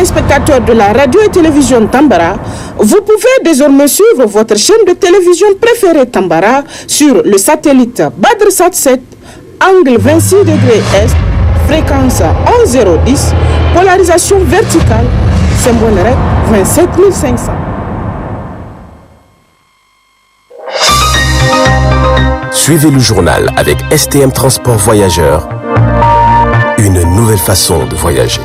téléspectateurs de la radio et télévision Tambara, vous pouvez désormais suivre votre chaîne de télévision préférée Tambara sur le satellite BadrSat 7, angle 26 degrés Est, fréquence 11010, polarisation verticale, symbole REC 27500. Suivez le journal avec STM Transport Voyageurs, une nouvelle façon de voyager.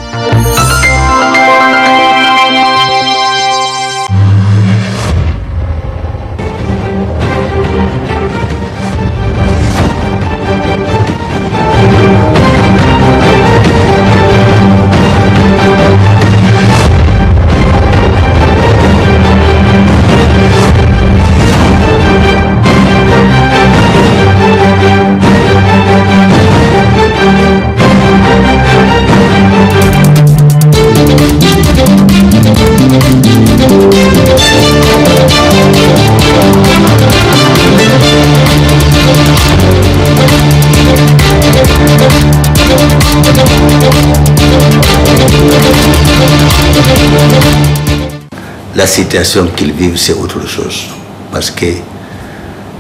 La situation qu'ils vivent, c'est autre chose. Parce que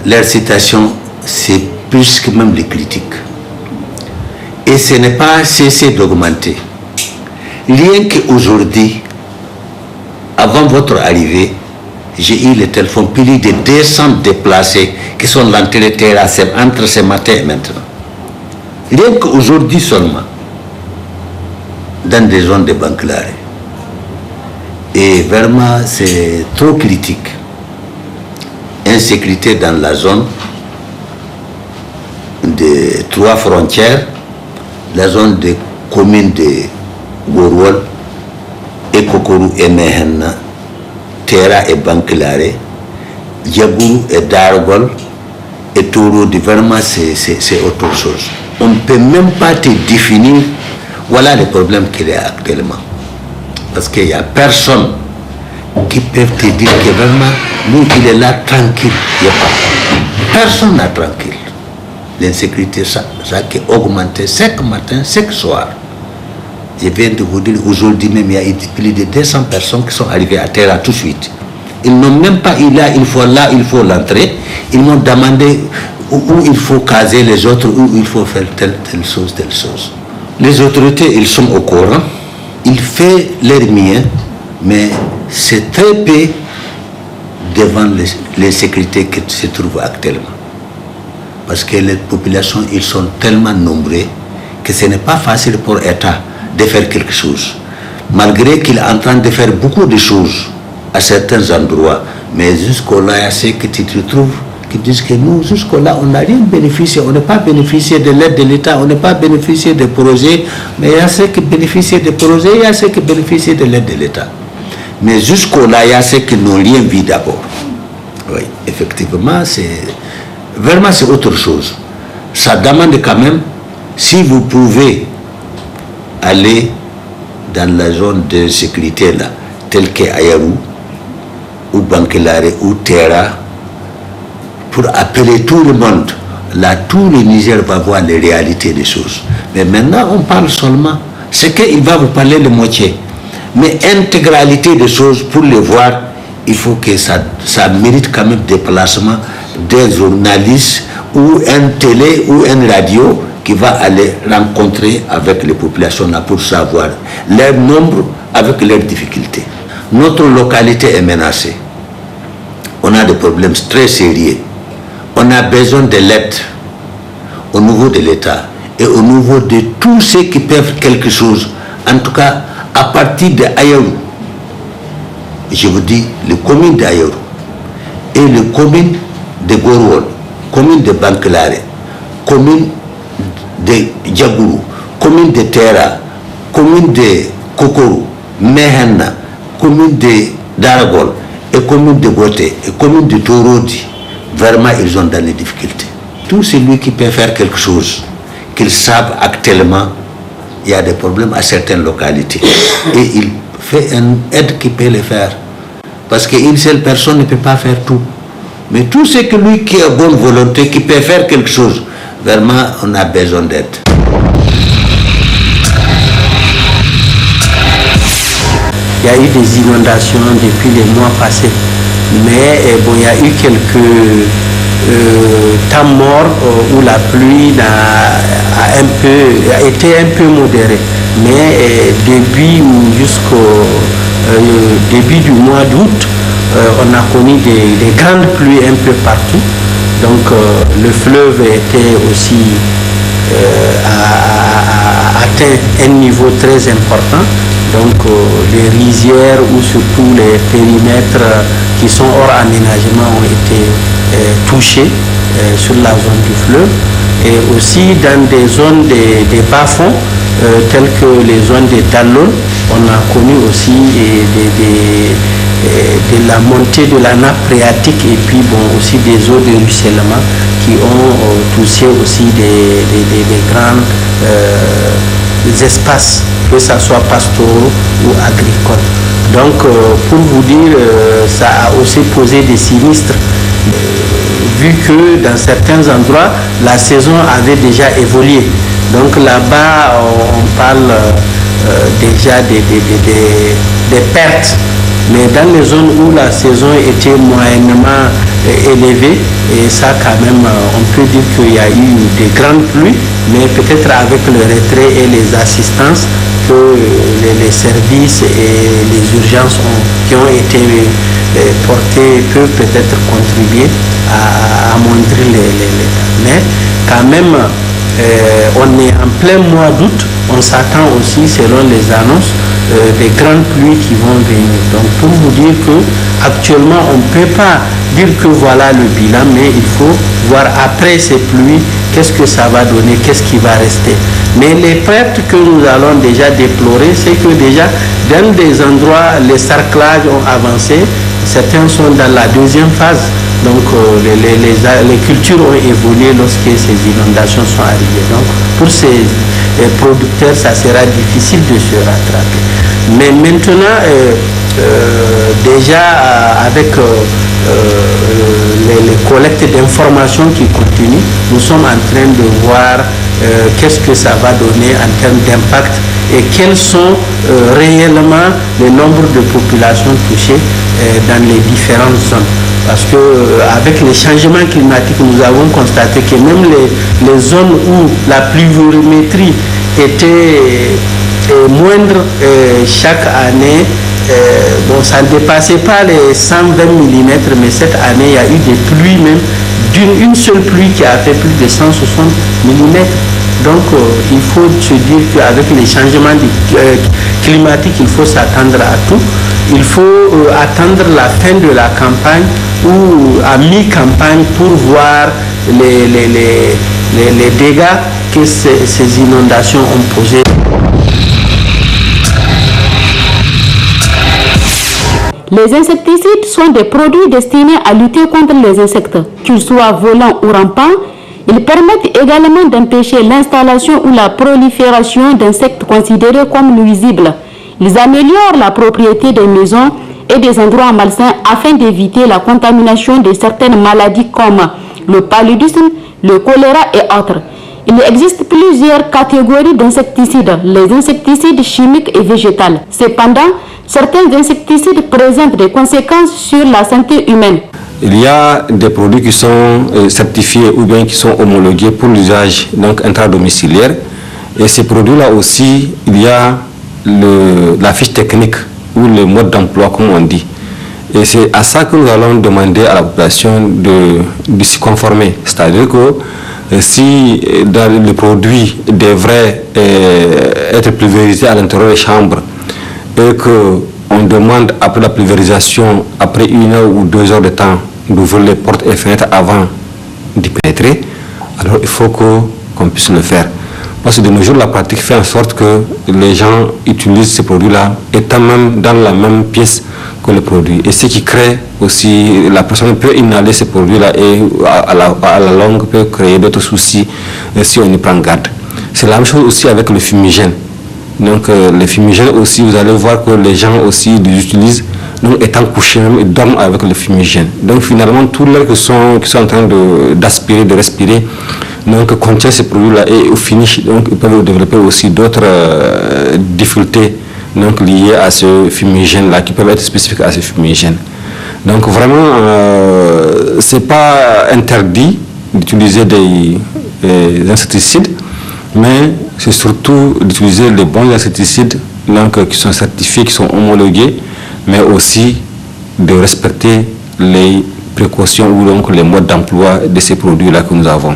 leur situation, c'est plus que même les critiques. Et ce n'est pas cessé d'augmenter. Rien qu'aujourd'hui, avant votre arrivée, j'ai eu le téléphone plus de 200 déplacés qui sont rentrés terrain entre ce matin et maintenant. Rien qu'aujourd'hui seulement, dans des zones de Banclaré. Et vraiment, c'est trop critique. Insécurité dans la zone des 3 frontières, la zone des communes de Gorwal, et Kokoru et Mehenna, Terra et Banclaré, Yagourou et Dargol, et Tourodi. Vraiment, c'est autre chose. On ne peut même pas te définir, voilà le problème qu'il y a actuellement. Parce qu'il n'y a personne qui peut te dire que vraiment, lui, il est là tranquille. Il n'y a pas. Personne n'est tranquille. L'insécurité, ça a augmenté chaque matin, chaque soir. Je viens de vous dire, aujourd'hui même, il y a plus de 200 personnes qui sont arrivées à terre tout de suite. Ils n'ont même pas eu là, il faut l'entrée. Ils m'ont demandé où il faut caser les autres, où il faut faire telle chose, telle chose. Les autorités, ils sont au courant. Ils font leur mieux, mais c'est très peu devant l'insécurité qui se trouve actuellement. Parce que les populations, ils sont tellement nombreux que ce n'est pas facile pour l'État de faire quelque chose. Malgré qu'il est en train de faire beaucoup de choses à certains endroits, mais jusqu'au-là, il y a ceux que tu te trouves qui disent que nous, jusqu'au-là, on n'a rien bénéficié, on n'a pas bénéficié de l'aide de l'État, on n'a pas bénéficié des projets, mais il y a ceux qui bénéficient des projets, il y a ceux qui bénéficient de l'aide de l'État. Mais jusqu'au-là, il y a ceux qui n'ont rien vu d'abord. Oui, effectivement, vraiment c'est autre chose. Ça demande quand même, si vous pouvez aller dans la zone de sécurité là, telle que Ayarou, ou Banclaré, ou Terra, pour appeler tout le monde. Là, tout le Niger va voir les réalités des choses. Mais maintenant, on parle seulement. C'est qu'il va vous parler de moitié. Mais intégralité des choses, pour les voir, il faut que ça mérite quand même des placements des journalistes ou un télé ou une radio qui va aller rencontrer avec les populations là pour savoir leur nombre avec leurs difficultés. Notre localité est menacée. On a des problèmes très sérieux. On a besoin de l'aide au niveau de l'État et au niveau de tous ceux qui peuvent quelque chose. En tout cas, à partir de Ayarou, je vous dis, les communes d'Ayarou et les communes de Gorwal, communes de Banclaré, communes de Djagourou, communes de Terra, communes de Kokoru, Mehenna, communes de Dargol, et communes de Goté, et communes de Tourodi. Vraiment, ils sont dans les difficultés. Tout celui qui peut faire quelque chose, qu'ils savent actuellement, il y a des problèmes à certaines localités. Et il fait une aide qui peut le faire. Parce qu'une seule personne ne peut pas faire tout. Mais tout ce que lui qui a bonne volonté, qui peut faire quelque chose, vraiment, on a besoin d'aide. y a eu des inondations depuis les mois passés. Mais il y a eu quelques temps morts où la pluie a été un peu modérée. Mais jusqu'au début du mois d'août, on a connu des grandes pluies un peu partout. Donc le fleuve était aussi a atteint un niveau très important. Donc les rizières ou surtout les périmètres qui sont hors aménagement ont été touchés sur la zone du fleuve. Et aussi dans des zones des bas-fonds, telles que les zones des Dallol, on a connu aussi de la montée de la nappe phréatique et puis aussi des eaux de ruissellement qui ont touché aussi des grands espaces, que ce soit pastoraux ou agricoles. Donc pour vous dire, ça a aussi posé des sinistres, vu que dans certains endroits, la saison avait déjà évolué. Donc là-bas, on parle déjà des pertes. Mais dans les zones où la saison était moyennement élevée, et ça quand même, on peut dire qu'il y a eu des grandes pluies, mais peut-être avec le retrait et les assistances que les services et les urgences qui ont été portées peuvent peut-être contribuer à montrer mais quand même, on est en plein mois d'août, on s'attend aussi, selon les annonces, des grandes pluies qui vont venir. Donc pour vous dire que actuellement on ne peut pas dire que voilà le bilan, mais il faut voir après ces pluies qu'est-ce que ça va donner, qu'est-ce qui va rester. Mais les pertes que nous allons déjà déplorer, c'est que déjà dans des endroits les sarclages ont avancé, certains sont dans la deuxième phase. Donc les cultures ont évolué lorsque ces inondations sont arrivées. Donc pour ces producteurs, ça sera difficile de se rattraper. Mais maintenant, déjà avec les collectes d'informations qui continuent, nous sommes en train de voir qu'est-ce que ça va donner en termes d'impact et quels sont réellement les nombres de populations touchées dans les différentes zones. Parce que avec les changements climatiques, nous avons constaté que même les zones où la pluviométrie était moindre chaque année, ça ne dépassait pas les 120 mm, mais cette année, il y a eu des pluies même, d'une seule pluie qui a fait plus de 160 mm. Donc il faut se dire qu'avec les changements climatiques, il faut s'attendre à tout. Il faut attendre la fin de la campagne ou à mi-campagne pour voir les dégâts que ces inondations ont posés. Les insecticides sont des produits destinés à lutter contre les insectes, qu'ils soient volants ou rampants. Ils permettent également d'empêcher l'installation ou la prolifération d'insectes considérés comme nuisibles. Ils améliorent la propriété des maisons et des endroits malsains afin d'éviter la contamination de certaines maladies comme le paludisme, le choléra et autres. Il existe plusieurs catégories d'insecticides, les insecticides chimiques et végétaux. Cependant, certains insecticides présentent des conséquences sur la santé humaine. Il y a des produits qui sont certifiés ou bien qui sont homologués pour l'usage intradomiciliaire. Et ces produits-là aussi, il y a la fiche technique ou le mode d'emploi, comme on dit. Et c'est à ça que nous allons demander à la population de s'y conformer. C'est-à-dire que si le produit devrait être pulvérisé à l'intérieur des chambres et qu'on demande après la pulvérisation, après 1 heure ou 2 heures de temps, d'ouvrir les portes et fenêtres avant d'y pénétrer, alors il faut qu'on puisse le faire. Parce que de nos jours, la pratique fait en sorte que les gens utilisent ces produits-là étant même dans la même pièce que le produit. Et ce qui crée aussi, la personne peut inhaler ces produits-là et à la longue peut créer d'autres soucis si on y prend garde. C'est la même chose aussi avec le fumigène. Donc les fumigènes aussi, vous allez voir que les gens aussi les utilisent, donc étant couchés même, ils dorment avec le fumigène. Donc finalement, tout l'air qui sont en train d'aspirer, de respirer, donc contient ces produits-là et au finish, donc ils peuvent développer aussi d'autres difficultés donc liées à ce fumigène-là, qui peuvent être spécifiques à ce fumigène. Donc vraiment, c'est pas interdit d'utiliser des insecticides, mais c'est surtout d'utiliser les bons insecticides donc, qui sont certifiés, qui sont homologués, mais aussi de respecter les précautions ou donc les modes d'emploi de ces produits-là que nous avons.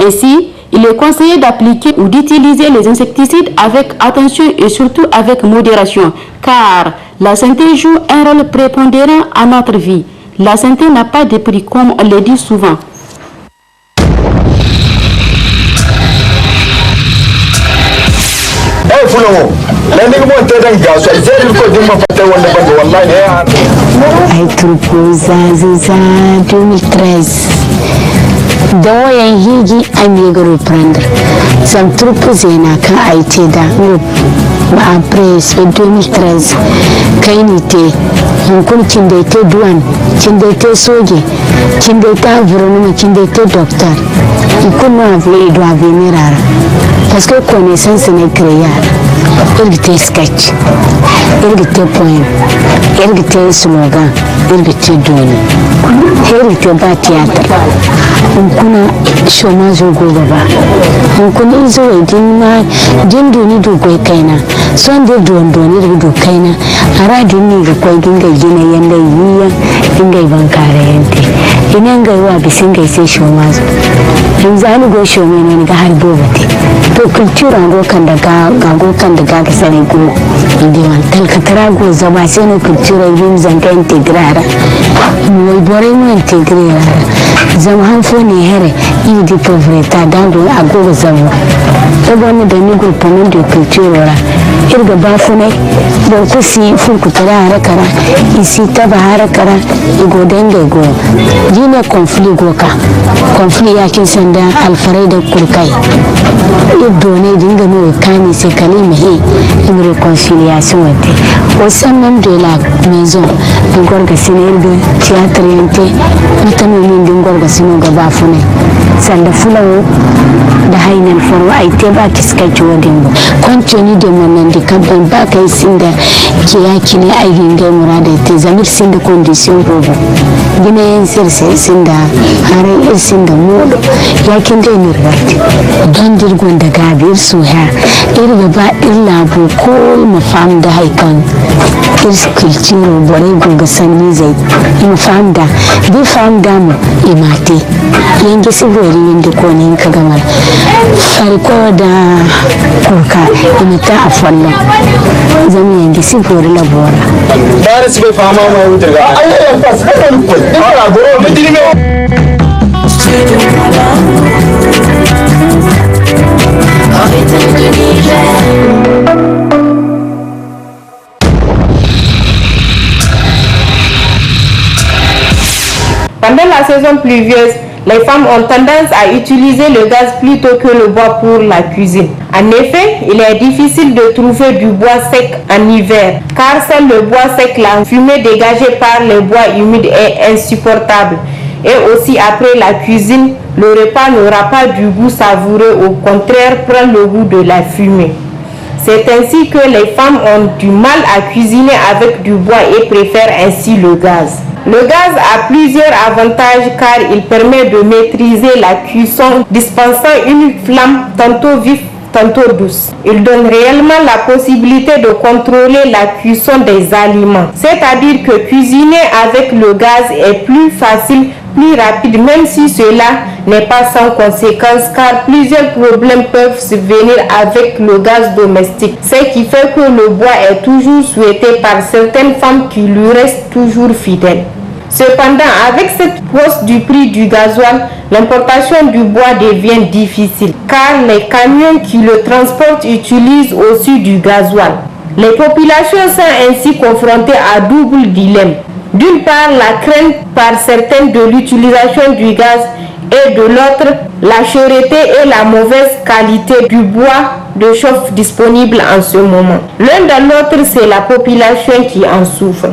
Ainsi, il est conseillé d'appliquer ou d'utiliser les insecticides avec attention et surtout avec modération, car la santé joue un rôle prépondérant à notre vie. La santé n'a pas de prix, comme on le dit souvent. Zaza 2013 da wayan higi amiga reprendre zam trupu zena kan aite da ba apres 2013 kai ni te hunkun kinde te duan kinde te soje kinde ta agronomi kinde te docteur ikun no avle do avenir parce que connaissance ne créer il te sketch il te poème il te slogan il te doni il te ba théâtre kuna chômage gobe ba kuna izo din ma din doni do goy kaina son de don doni do kaina ara din ni ga koy ginga gina yanda yiya dinga bankare yante ina ga wa bisinga sai chômage in zani go chômage ne ga har bobate to culture go kan daga go kan daga ka sare go inde wan talkatara go zama sai no culture yin zanga integrara mo bore mo integrara zama han fo ne here il di povertà dando a go zama e bonne da ni groupement de culture ora irga ba fune do ko si fu ku tara harakara isi ta ba harakara go denge go jine conflit go ka conflit ya kin sanda alfarai da kurkai ibdo ne dinga no kani se kalima he in réconciliation wate au sein même de la maison ngorga sinerga théâtre yente mutano min ngorga sino ga ba fune sanda fulawo da hainan foro ai te ba kiskaci wadin ba kwanci ni da manan di kabban ba kai sinda ke yaki ne ai ginga murada te zamir sinda condition robo gine yin sirse sinda hare ir sinda modo yakin da ni rati don dirgon da gabir su ha ir ba ir labu ko mafam da haikan ir kulciro bore gunga sanni zai in fam da bi fam da mu imate yange sigori yinde ko ne ka gamar farko da kurka imita a fallo zan yange sigori labora dare su bai fama ma wuta ga ayyayan fas kada ku fara goro mudirme Pendant la saison pluvieuse, les femmes ont tendance à utiliser le gaz plutôt que le bois pour la cuisine. En effet, il est difficile de trouver du bois sec en hiver, car seul le bois sec, la fumée dégagée par les bois humides est insupportable. Et aussi après la cuisine, le repas n'aura pas du goût savoureux, au contraire prend le goût de la fumée. C'est ainsi que les femmes ont du mal à cuisiner avec du bois et préfèrent ainsi le gaz. Le gaz a plusieurs avantages car il permet de maîtriser la cuisson, dispensant une flamme tantôt vive, tantôt douce. Il donne réellement la possibilité de contrôler la cuisson des aliments. C'est-à-dire que cuisiner avec le gaz est plus facile, plus rapide, même si cela n'est pas sans conséquence, car plusieurs problèmes peuvent survenir avec le gaz domestique. Ce qui fait que le bois est toujours souhaité par certaines femmes qui lui restent toujours fidèles. Cependant, avec cette hausse du prix du gasoil, l'importation du bois devient difficile, car les camions qui le transportent utilisent aussi du gasoil. Les populations sont ainsi confrontées à double dilemme. D'une part, la crainte par certaines de l'utilisation du gaz et de l'autre, la cherté et la mauvaise qualité du bois de chauffe disponible en ce moment. L'un dans l'autre, c'est la population qui en souffre.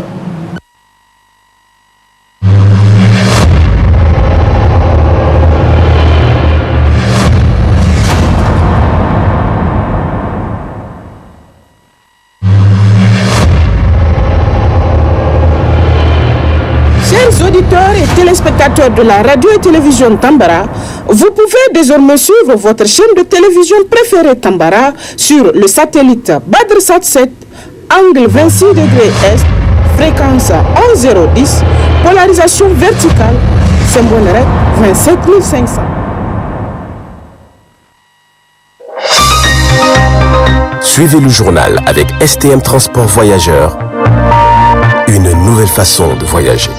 auditeurs de la radio et télévision Tambara, vous pouvez désormais suivre votre chaîne de télévision préférée Tambara sur le satellite BadrSat 7, angle 26 degrés Est, fréquence 11010, polarisation verticale, symbole REC 27500. Suivez le journal avec STM Transport Voyageurs, une nouvelle façon de voyager.